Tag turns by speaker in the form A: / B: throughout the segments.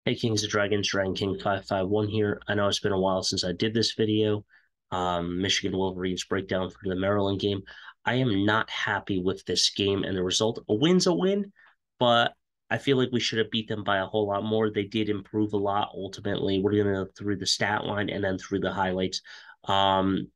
A: Hey Kings of Dragons, Dragon King 551 here. I know it's been a while since I did this video. Michigan Wolverines breakdown for the Maryland game. I am not happy with this game and the result. A win's a win, but I feel like we should have beat them by a whole lot more. They did improve a lot ultimately. We're going to go through the stat line and then through the highlights. Um,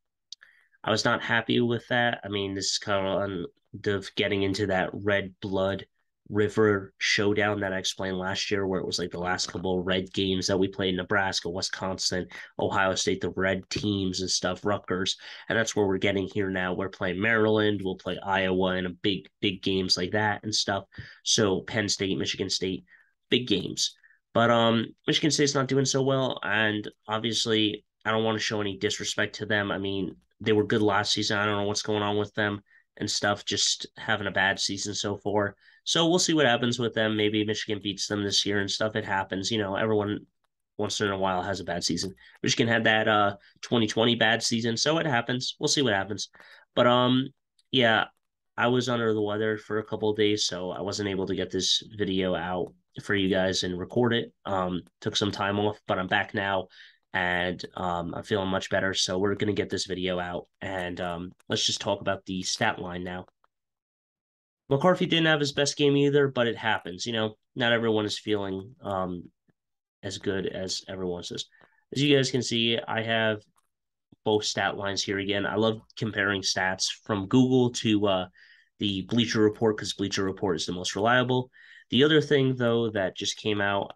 A: I was not happy with that. I mean, this is kind of on the getting into that red blood river showdown that I explained last year, where it was like the last couple of red games that we played Nebraska, Wisconsin, Ohio State, the red teams and stuff, Rutgers. And that's where we're getting here now. We're playing Maryland, we'll play Iowa and a big games like that and stuff. So Penn State, Michigan State, big games. But Michigan State's not doing so well. And obviously I don't want to show any disrespect to them. I mean, they were good last season. I don't know what's going on with them and stuff, just having a bad season so far. So we'll see what happens with them. Maybe Michigan beats them this year and stuff. It happens. You know, everyone once in a while has a bad season. Michigan had that 2020 bad season, so it happens. We'll see what happens. But yeah, I was under the weather for a couple of days, so I wasn't able to get this video out for you guys and record it. Took some time off, but I'm back now and I'm feeling much better. So we're gonna get this video out, and let's just talk about the stat line now. McCarthy didn't have his best game either, but it happens. You know, not everyone is feeling as good as everyone says. As you guys can see, I have both stat lines here again. I love comparing stats from Google to the Bleacher Report because Bleacher Report is the most reliable. The other thing, though, that just came out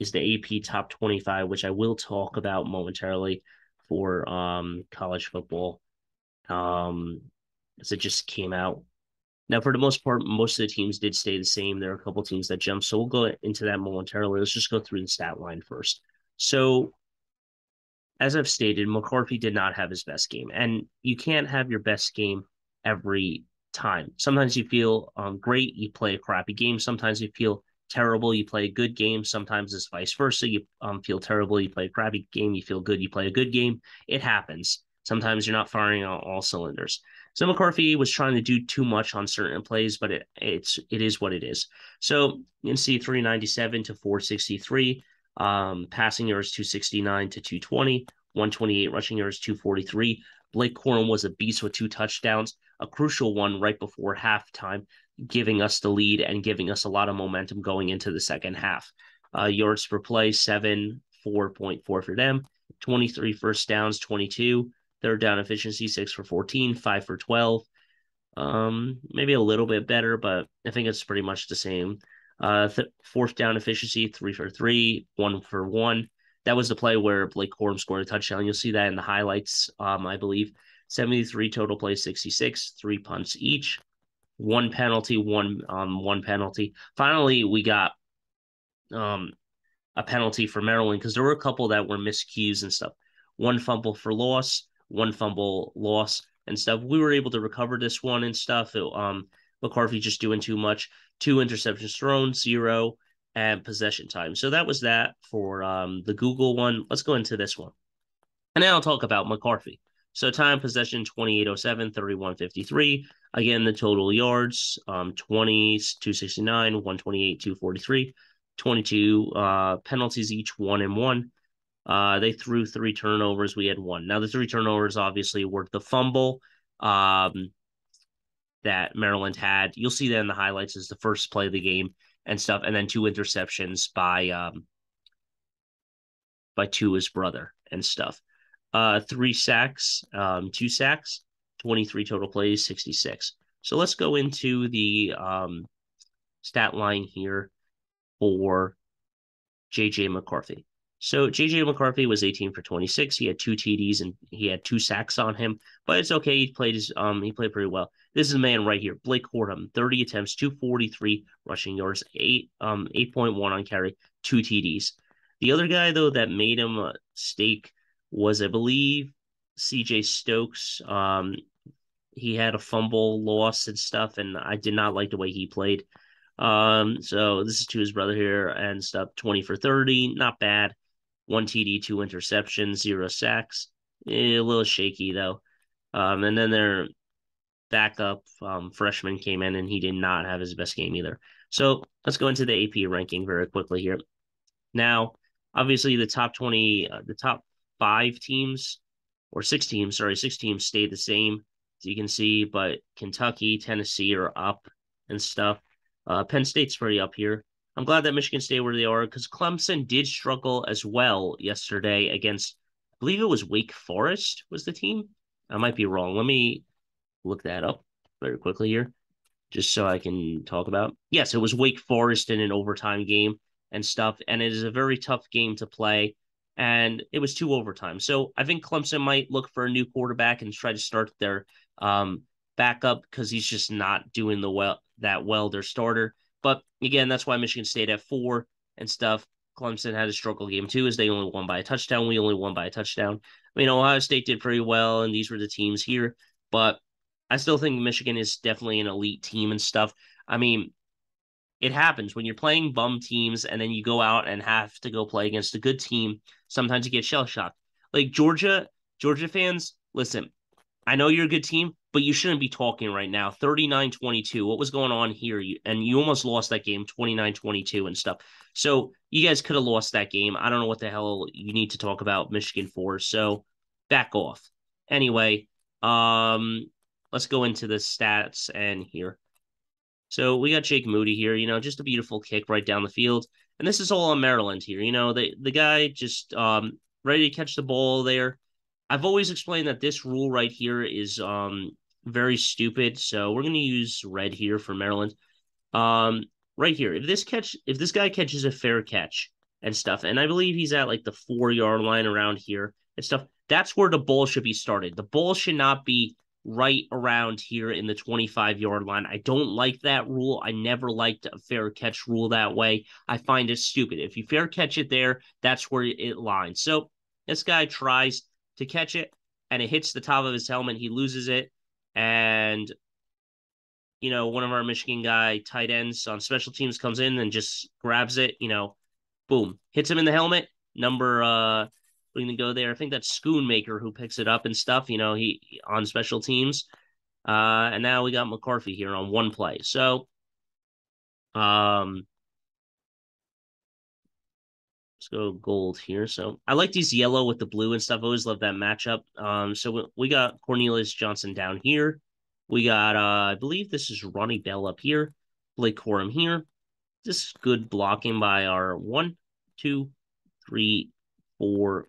A: is the AP Top 25, which I will talk about momentarily for college football. Um, as it just came out. Now, for the most part, most of the teams did stay the same. There are a couple teams that jumped, so we'll go into that momentarily. Let's just go through the stat line first. So as I've stated, McCarthy did not have his best game, and you can't have your best game every time. Sometimes you feel great, you play a crappy game. Sometimes you feel terrible, you play a good game. Sometimes it's vice versa. You feel terrible, you play a crappy game. You feel good, you play a good game. It happens. Sometimes you're not firing on all cylinders. So McCarthy was trying to do too much on certain plays, but it is what it is. So you can see 397 to 463. Passing yards 269 to 220, 128 rushing yards, 243. Blake Corum was a beast with two touchdowns, a crucial one right before halftime, giving us the lead and giving us a lot of momentum going into the second half. Yards per play, 4.4 for them, 23 first downs, 22. Third down efficiency, 6 for 14, 5 for 12. Maybe a little bit better, but I think it's pretty much the same. Fourth down efficiency, 3 for 3, 1 for 1. That was the play where Blake Corum scored a touchdown. You'll see that in the highlights, I believe. 73 total plays, 66, 3 punts each, one penalty, one penalty. Finally, we got um a penalty for Maryland because there were a couple that were miscues and stuff. One fumble for loss, one fumble loss and stuff. We were able to recover this one and stuff. McCarthy just doing too much. Two interceptions thrown, zero, and possession time. So that was that for the Google one. Let's go into this one. And now I'll talk about McCarthy. So time possession 2807, 3153. Again, the total yards 20, 269, 128, 243. 22 penalties each, 1 and 1. They threw three turnovers. We had one. Now, the three turnovers obviously were the fumble that Maryland had. You'll see that in the highlights as the first play of the game and stuff, and then two interceptions by Tua's brother and stuff. Three sacks, 2 sacks, 23 total plays, 66. So let's go into the stat line here for JJ McCarthy. So JJ McCarthy was 18 for 26. He had two TDs and he had 2 sacks on him, but it's okay. He played pretty well. This is the man right here, Blake Corum, 30 attempts, 243 rushing yards, 8.1 on carry, 2 TDs. The other guy though that made him a stake was, I believe, CJ Stokes. He had a fumble loss and stuff, and I did not like the way he played. So this is to his brother here and stuff. 20 for 30, not bad. One TD, two interceptions, 0 sacks. A little shaky though. And then their backup freshman came in and he did not have his best game either. So let's go into the AP ranking very quickly here. Now, obviously, the top five teams or six teams stayed the same, as you can see, but Kentucky, Tennessee are up and stuff. Penn State's pretty up here. I'm glad that Michigan stayed where they are because Clemson did struggle as well yesterday against, I believe it was Wake Forest was the team. I might be wrong. Let me look that up very quickly here just so I can talk about. Yes, it was Wake Forest in an overtime game and stuff, and it is a very tough game to play. And it was two overtime. So I think Clemson might look for a new quarterback and try to start their um, backup because he's just not doing their starter. But again, that's why Michigan State at 4 and stuff. Clemson had a struggle game too, as they only won by a touchdown. We only won by a touchdown. I mean, Ohio State did pretty well, and these were the teams here. But I still think Michigan is definitely an elite team and stuff. I mean, it happens when you're playing bum teams and then you go out and have to go play against a good team. Sometimes you get shell shocked. Like Georgia fans, listen, I know you're a good team, but you shouldn't be talking right now. 39-22. What was going on here? And you almost lost that game 29-22 and stuff. So you guys could have lost that game. I don't know what the hell you need to talk about Michigan for. So back off. Anyway, let's go into the stats and here. So we got Jake Moody here, just a beautiful kick right down the field. And this is all on Maryland here. The guy just ready to catch the ball there. I've always explained that this rule right here is very stupid. So we're gonna use red here for Maryland. Um, right here, if this guy catches a fair catch and stuff, and I believe he's at like the 4 yard line around here and stuff, that's where the ball should be started. The ball should not be right around here in the 25 yard line. I don't like that rule. I never liked a fair catch rule that way. I find it stupid. If you fair catch it there, that's where it lines. So this guy tries to catch it and it hits the top of his helmet. He loses it. And one of our Michigan guy tight ends on special teams comes in and just grabs it, boom, hits him in the helmet. We're gonna go there. I think that's Schoonmaker who picks it up and stuff, he on special teams. And now we got McCarthy here on one play. So let's go gold here. So I like these yellow with the blue and stuff. I always love that matchup. So we got Cornelius Johnson down here. We got, I believe this is Ronnie Bell up here. Blake Corum here. This is good blocking by our 1, 2, 3, 4,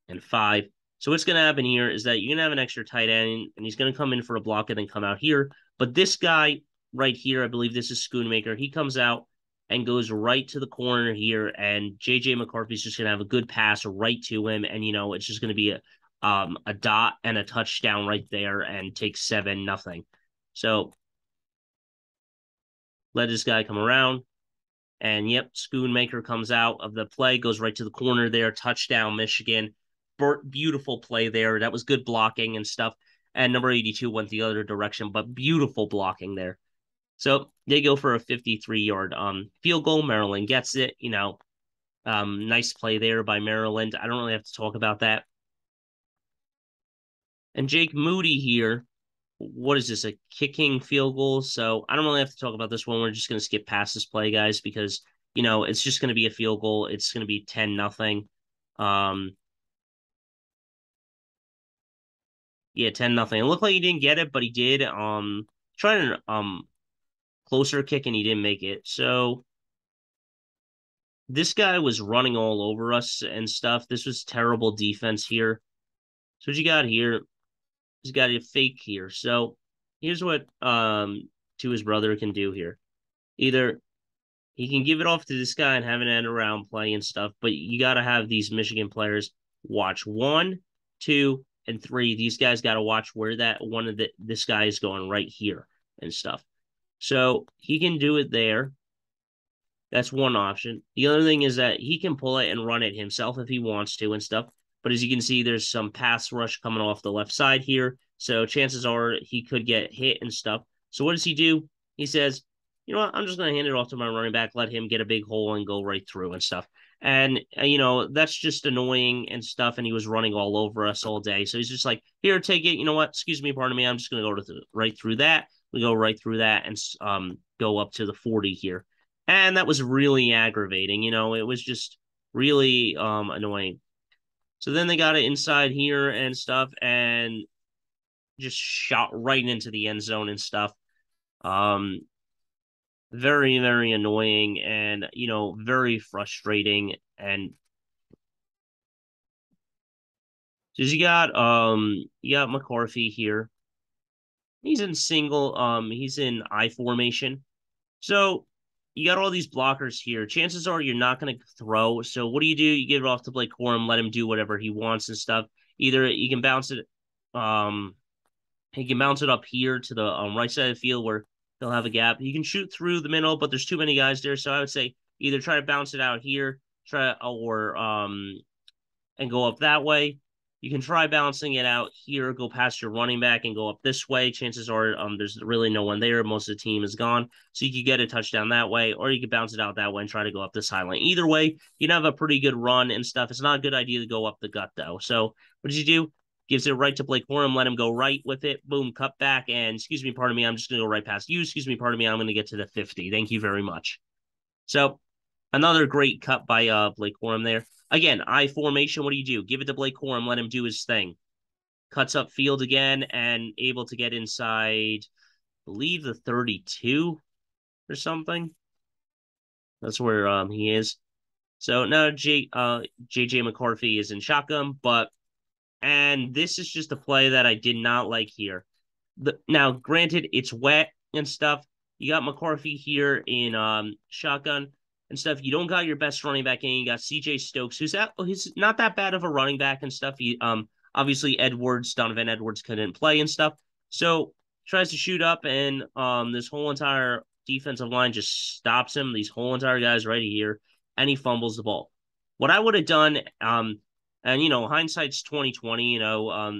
A: and 5. So what's going to happen here is that you're going to have an extra tight end, and he's going to come in for a block and then come out here. But this guy right here, I believe this is Schoonmaker. He comes out and goes right to the corner here, and J.J. McCarthy's just going to have a good pass right to him, and, it's just going to be a dot and a touchdown right there and take 7-0. So let this guy come around. And yep, Schoonmaker comes out of the play, goes right to the corner there, touchdown, Michigan. Beautiful play there. That was good blocking and stuff. And number 82 went the other direction, but beautiful blocking there. So they go for a 53-yard field goal. Maryland gets it. Nice play there by Maryland. I don't really have to talk about that. And Jake Moody here, what is this, a kicking field goal? So I don't really have to talk about this one. We're just going to skip past this play, guys, because, it's just going to be a field goal. It's going to be 10-0. Yeah, 10-0. It looked like he didn't get it, but he did. Trying to closer kick and he didn't make it. So this guy was running all over us and stuff. This was terrible defense here. So what you got here? He's got a fake here. So here's what to his brother can do here. Either he can give it off to this guy and have an end around play and stuff, but you got to have these Michigan players watch 1, 2, and 3. These guys got to watch where this guy is going right here and stuff. So he can do it there. That's one option. The other thing is that he can pull it and run it himself if he wants to and stuff. But as you can see, there's some pass rush coming off the left side here. So chances are he could get hit and stuff. So what does he do? He says, you know what? I'm just going to hand it off to my running back, let him get a big hole and go right through and stuff. And, that's just annoying and stuff. And he was running all over us all day. So he's just like, here, take it. You know what? Excuse me, pardon me. I'm just going to go right through that. We go right through that and go up to the 40 here. And that was really aggravating. It was just Really annoying. So then they got it inside here and stuff, and just shot right into the end zone and stuff. Um, very, very annoying and, very frustrating. And because you got McCarthy here. He's in he's in I formation. So you got all these blockers here. Chances are you're not going to throw. So what do? You give it off to Blake Corum, let him do whatever he wants and stuff. Either you can bounce it, um, he can bounce it up here to the right side of the field where they'll have a gap. He can shoot through the middle, but there's too many guys there. So I would say either try to bounce it out here, try or and go up that way. You can try balancing it out here, go past your running back and go up this way. Chances are there's really no one there. Most of the team is gone. So you could get a touchdown that way, or you could bounce it out that way and try to go up the sideline. Either way, you'd have a pretty good run and stuff. It's not a good idea to go up the gut, though. So what did you do? Gives it right to Blake Corum, let him go right with it. Boom, cut back. And excuse me, pardon me, I'm just going to go right past you. Excuse me, pardon me, I'm going to get to the 50. Thank you very much. So another great cut by Blake Corum there. Again, I formation. What do? Give it to Blake Corum, let him do his thing. Cuts up field again and able to get inside, I believe the 32 or something. That's where he is. So now JJ McCarthy is in shotgun, and this is just a play that I did not like here. Now, granted, it's wet and stuff. You got McCarthy here in shotgun and stuff. You don't got your best running back in. You got CJ Stokes, who's not that bad of a running back and stuff. He obviously Donovan Edwards couldn't play and stuff. So tries to shoot up, and this whole entire defensive line just stops him. These whole entire guys right here, and he fumbles the ball. What I would have done, and hindsight's 2020.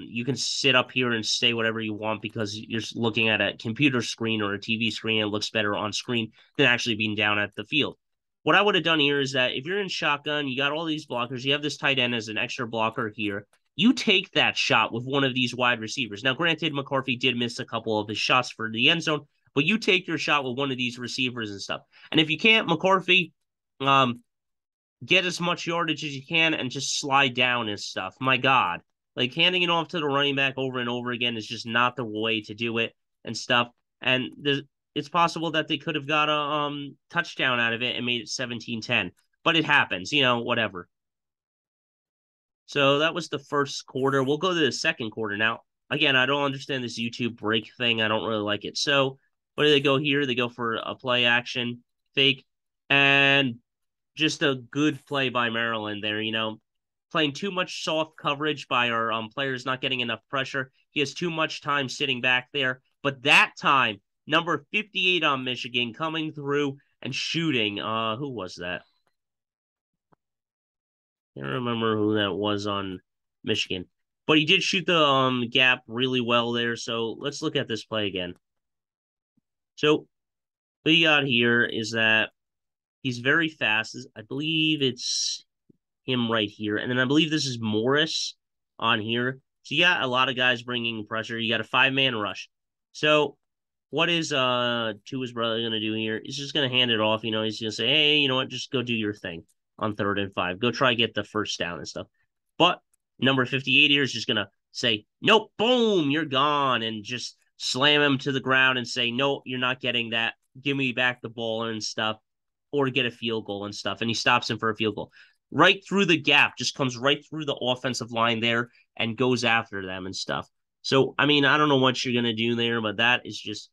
A: You can sit up here and say whatever you want because you're looking at a computer screen or a TV screen. And it looks better on screen than actually being down at the field. What I would have done here is that if you're in shotgun, you got all these blockers, you have this tight end as an extra blocker here. You take that shot with one of these wide receivers. Now, granted, McCarthy did miss a couple of his shots for the end zone, but you take your shot with one of these receivers and stuff. And if you can't, McCarthy, get as much yardage as you can and just slide down and stuff. My God. Like handing it off to the running back over and over again is just not the way to do it and stuff. And it's possible that they could have got a touchdown out of it and made it 17-10. But it happens, whatever. So that was the first quarter. We'll go to the second quarter now. Again, I don't understand this YouTube break thing. I don't really like it. So what do they go here? They go for a play action, fake, and just a good play by Maryland there, playing too much soft coverage by our players, not getting enough pressure. He has too much time sitting back there. But that time, number 58 on Michigan coming through and shooting. Who was that? I can't remember who that was on Michigan. But he did shoot the gap really well there. So let's look at this play again. So what you got here is that he's very fast. I believe it's him right here. And then I believe this is Morris on here. So you got a lot of guys bringing pressure. You got a 5-man rush. So what is Tua's brother going to do here? He's just going to hand it off. He's going to say, hey, you know what? Just go do your thing on 3rd and 5. Go try get the first down and stuff. But number 58 here is just going to say, nope, boom, you're gone. And just slam him to the ground and say, no, you're not getting that. Give me back the ball and stuff. Or get a field goal and stuff. And he stops him for a field goal. Right through the gap, just comes right through the offensive line there and goes after them and stuff. So, I mean, I don't know what you're going to do there, but that is just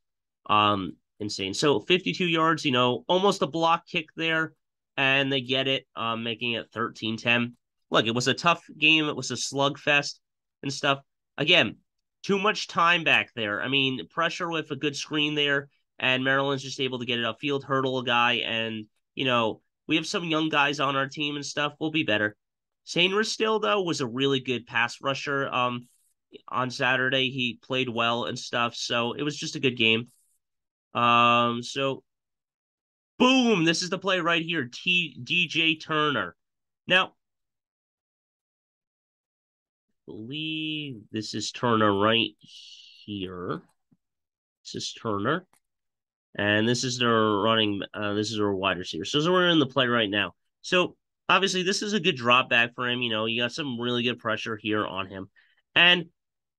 A: insane. So 52 yards, almost a block kick there, and they get it, making it 13-10. Look, it was a tough game. It was a slugfest and stuff. Again, too much time back there. I mean, pressure with a good screen there, and Maryland's just able to get it upfield, hurdle a guy, and, we have some young guys on our team and stuff. We'll be better. Sainris still, though, was a really good pass rusher. On Saturday, he played well and stuff, so it was just a good game. So boom, this is the play right here. DJ Turner. Now, I believe this is Turner right here. This is Turner. And this is their this is their wide receiver. So we're in the play right now. So obviously this is a good drop back for him. You got some really good pressure here on him. And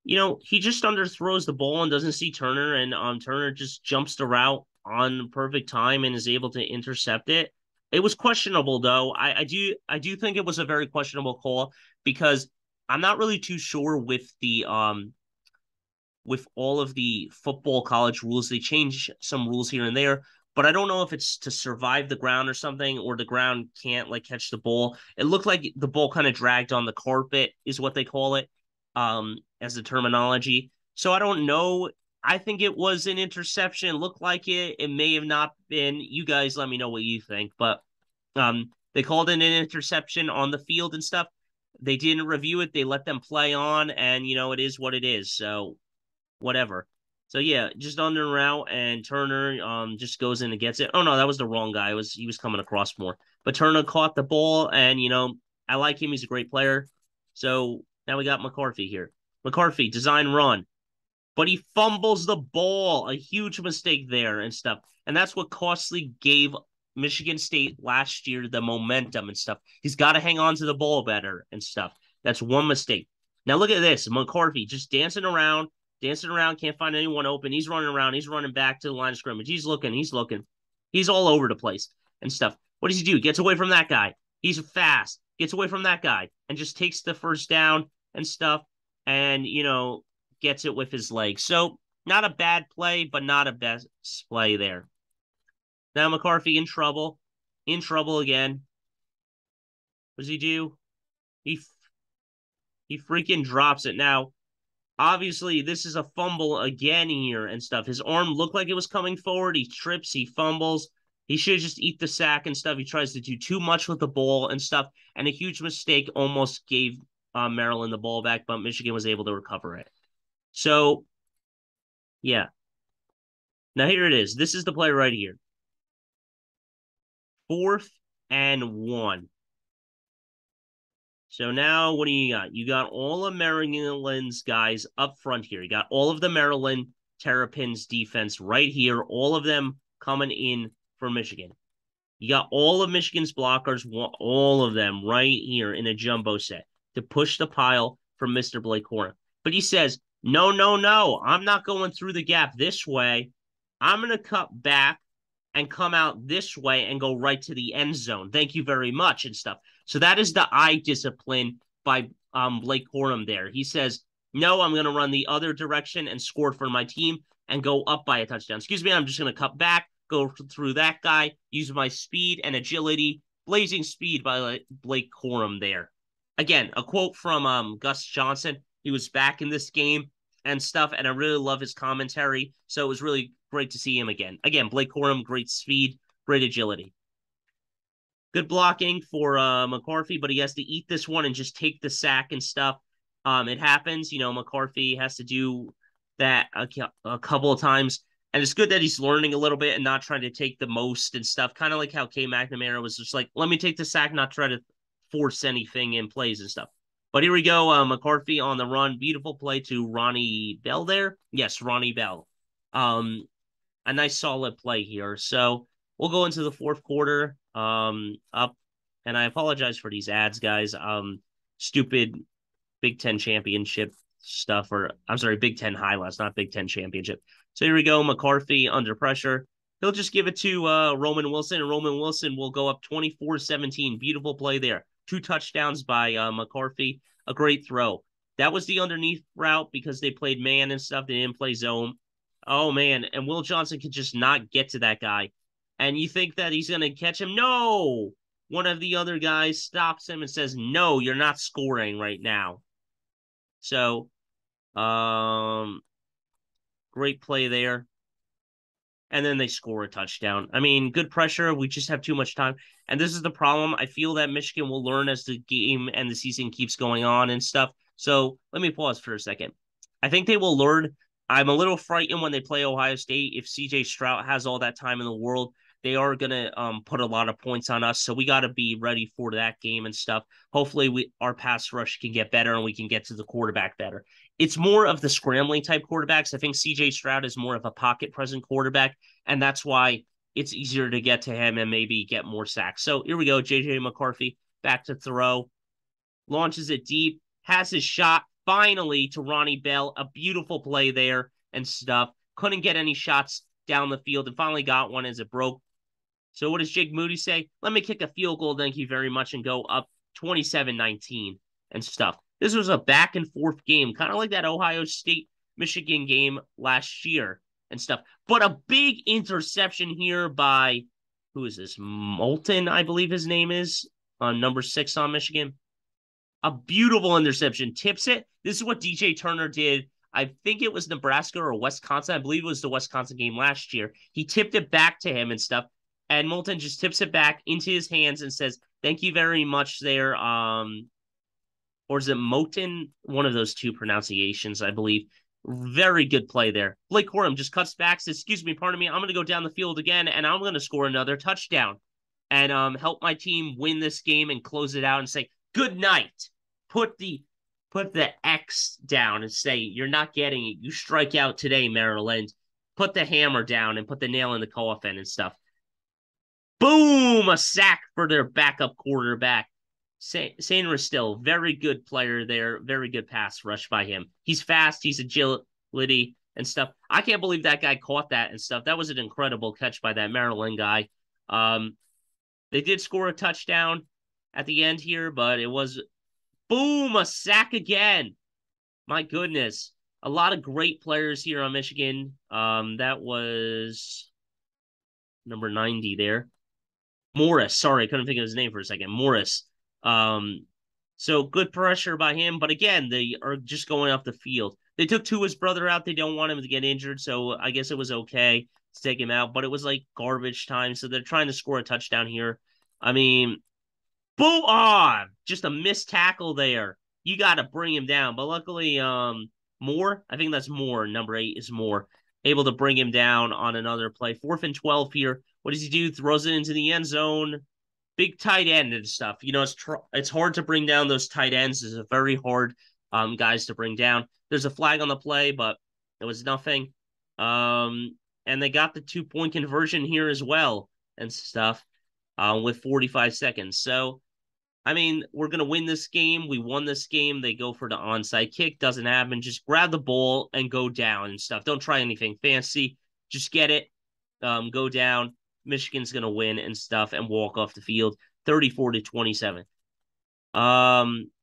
A: he just underthrows the ball and doesn't see Turner, and Turner just jumps the route on perfect time and is able to intercept it. It was questionable though. I do think it was a very questionable call because I'm not really too sure with all of the football college rules. They change some rules here and there, but I don't know if it's to survive the ground or something, or the ground can't like catch the ball. It looked like the ball kind of dragged on the carpet, is what they call it, as the terminology. So I don't know. I think it was an interception. It looked like it. It may have not been. You guys let me know what you think. But they called it an interception on the field and stuff. They didn't review it. They let them play on, and it is what it is. So whatever. So yeah, just under route, and Turner just goes in and gets it. Oh no, that was the wrong guy. He was coming across more. But Turner caught the ball, and I like him. He's a great player. So now we got McCarthy here. McCarthy, design run, but he fumbles the ball. A huge mistake there and stuff. And that's what costly gave Michigan State last year the momentum and stuff. He's got to hang on to the ball better and stuff. That's one mistake. Now look at this. McCarthy just dancing around, can't find anyone open. He's running around. He's running back to the line of scrimmage. He's looking. He's all over the place and stuff. What does he do? Gets away from that guy. He's fast. Gets away from that guy and just takes the first down and stuff, and, gets it with his legs. So not a bad play, but not a best play there. Now McCarthy in trouble again. What does he do? He freaking drops it. Now, obviously, this is a fumble again here and stuff. His arm looked like it was coming forward. He trips, he fumbles. He should just eat the sack and stuff. He tries to do too much with the ball and stuff. And a huge mistake almost gave Maryland the ball back, but Michigan was able to recover it. So, yeah. Now here it is. This is the play right here. 4th and 1. So now what do you got? You got all of Maryland's guys up front here. You got all of the Maryland Terrapins defense right here, all of them coming in for Michigan. You got all of Michigan's blockers, all of them right here in a jumbo set to push the pile for Mr. Blake Corum. But he says, no, no, no, I'm not going through the gap this way. I'm going to cut back and come out this way and go right to the end zone. Thank you very much and stuff. So that is the eye discipline by Blake Corum there. He says, no, I'm going to run the other direction and score for my team and go up by a touchdown. Excuse me, I'm just going to cut back, go through that guy, use my speed and agility, blazing speed by Blake Corum there. Again, a quote from Gus Johnson. He was back in this game and stuff, and I really love his commentary. So it was really great to see him again. Again, Blake Corum, great speed, great agility. Good blocking for McCarthy, but he has to eat this one and just take the sack and stuff. It happens. McCarthy has to do that a couple of times. And it's good that he's learning a little bit and not trying to take the most and stuff. Kind of like how K. McNamara was just like, let me take the sack, not try to force anything in plays and stuff. But here we go. McCarthy on the run. Beautiful play to Ronnie Bell there. Yes, Ronnie Bell. A nice solid play here. So we'll go into the fourth quarter up. And I apologize for these ads, guys. Stupid Big Ten championship stuff, or I'm sorry, Big Ten highlights, not Big Ten championship. So here we go. McCarthy under pressure. He'll just give it to Roman Wilson, and Roman Wilson will go up 24-17. Beautiful play there. 2 touchdowns by McCarthy. A great throw. That was the underneath route because they played man and stuff. They didn't play zone. Oh, man. And Will Johnson could just not get to that guy. And you think that he's going to catch him? No! One of the other guys stops him and says, no, you're not scoring right now. So, great play there. And then they score a touchdown. I mean, good pressure. We just have too much time. And this is the problem. I feel that Michigan will learn as the game and the season keeps going on and stuff. So let me pause for a second. I think they will learn. I'm a little frightened when they play Ohio State. If CJ Stroud has all that time in the world, they are going to put a lot of points on us. So we got to be ready for that game and stuff. Hopefully our pass rush can get better and we can get to the quarterback better. It's more of the scrambling type quarterbacks. I think CJ Stroud is more of a pocket present quarterback, and that's why it's easier to get to him and maybe get more sacks. So here we go, JJ McCarthy.
B: back to throw, launches it deep, has his shot finally to Ronnie Bell. A beautiful play there and stuff. Couldn't get any shots down the field and finally got one as it broke. So what does Jake Moody say? Let me kick a field goal, thank you very much, and go up 27-19 and stuff. This was a back and forth game, kind of like that Ohio State Michigan game last year and stuff. But a big interception here by, who is this? Moulton, I believe his name is, on number 6 on Michigan. A beautiful interception, tips it. This is what DJ Turner did. I think it was Nebraska or Wisconsin. I believe it was the Wisconsin game last year. He tipped it back to him and stuff. And Moulton just tips it back into his hands and says, thank you very much there. Or is it Moten? One of those two pronunciations, I believe. Very good play there. Blake Corum just cuts back, says, excuse me, pardon me, I'm going to go down the field again, and I'm going to score another touchdown and help my team win this game and close it out and say, good night. Put the X down and say, you're not getting it. You strike out today, Maryland. Put the hammer down and put the nail in the coffin and stuff. Boom! A sack for their backup quarterback. Sainer is still very good player there. Very good pass rush by him. He's fast. He's agility and stuff. I can't believe that guy caught that and stuff. That was an incredible catch by that Maryland guy. They did score a touchdown at the end here, but it was, boom, a sack again. My goodness. A lot of great players here on Michigan. That was number 90 there. Morris. Sorry, I couldn't think of his name for a second. Morris. So good pressure by him, but again, they are just going off the field. They took Tua's brother out. They don't want him to get injured, so I guess it was okay to take him out, but it was like garbage time, so they're trying to score a touchdown here. I mean, boom! Just a missed tackle there. You got to bring him down, but luckily, Moore, I think that's Moore. Number 8 is Moore, able to bring him down on another play. 4th and 12 here. What does he do? Throws it into the end zone. Big tight end and stuff. You know, it's hard to bring down those tight ends. It's a very hard guys to bring down. There's a flag on the play, but it was nothing. And they got the 2-point conversion here as well and stuff with 45 seconds. So, I mean, we're going to win this game. We won this game. They go for the onside kick. Doesn't happen. Just grab the ball and go down and stuff. Don't try anything fancy. Just get it. Go down. Michigan's going to win and stuff and walk off the field 34-27.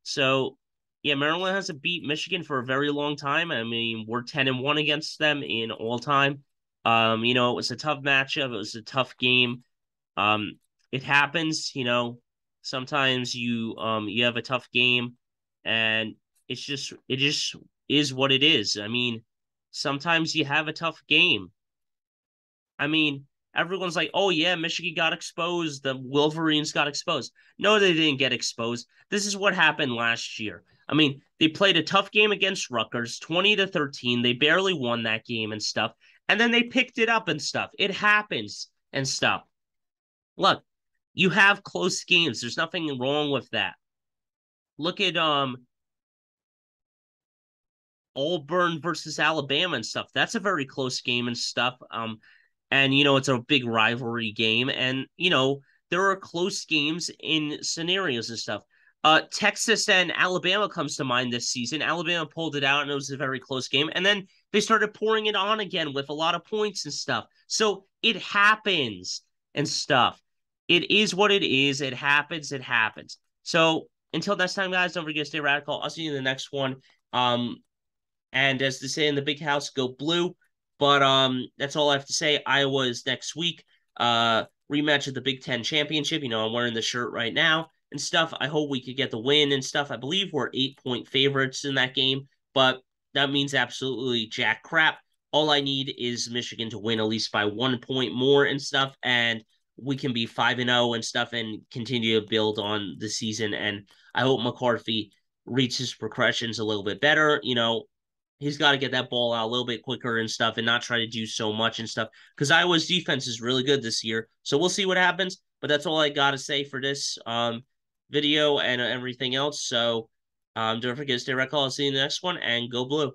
B: So yeah, Maryland hasn't beat Michigan for a very long time. I mean, we're 10-1 against them in all time. You know, it was a tough matchup. It was a tough game. It happens, you know, sometimes you have a tough game and it just is what it is. I mean, sometimes you have a tough game. I mean, everyone's like, oh, yeah, Michigan got exposed. The Wolverines got exposed. No, they didn't get exposed. This is what happened last year. I mean, they played a tough game against Rutgers, 20-13. They barely won that game and stuff. And then they picked it up and stuff. It happens and stuff. Look, you have close games. There's nothing wrong with that. Look at Auburn versus Alabama and stuff. That's a very close game and stuff. And, you know, it's a big rivalry game. And, you know, there are close games in scenarios and stuff. Texas and Alabama comes to mind this season. Alabama pulled it out, and it was a very close game. And then they started pouring it on again with a lot of points and stuff. So it happens and stuff. It is what it is. It happens. It happens. So until next time, guys, don't forget to stay radical. I'll see you in the next one. And as they say in the big house, go blue. But that's all I have to say. Iowa is next week. Rematch of the Big Ten Championship. You know, I'm wearing the shirt right now and stuff. I hope we could get the win and stuff. I believe we're 8-point favorites in that game, but that means absolutely jack crap. All I need is Michigan to win at least by 1 point more and stuff, and we can be 5-0 and stuff and continue to build on the season. And I hope McCarthy reaches progressions a little bit better. You know, he's got to get that ball out a little bit quicker and stuff and not try to do so much and stuff because Iowa's defense is really good this year. So we'll see what happens. But that's all I got to say for this video and everything else. So don't forget to stay radical. I'll see you in the next one and go blue.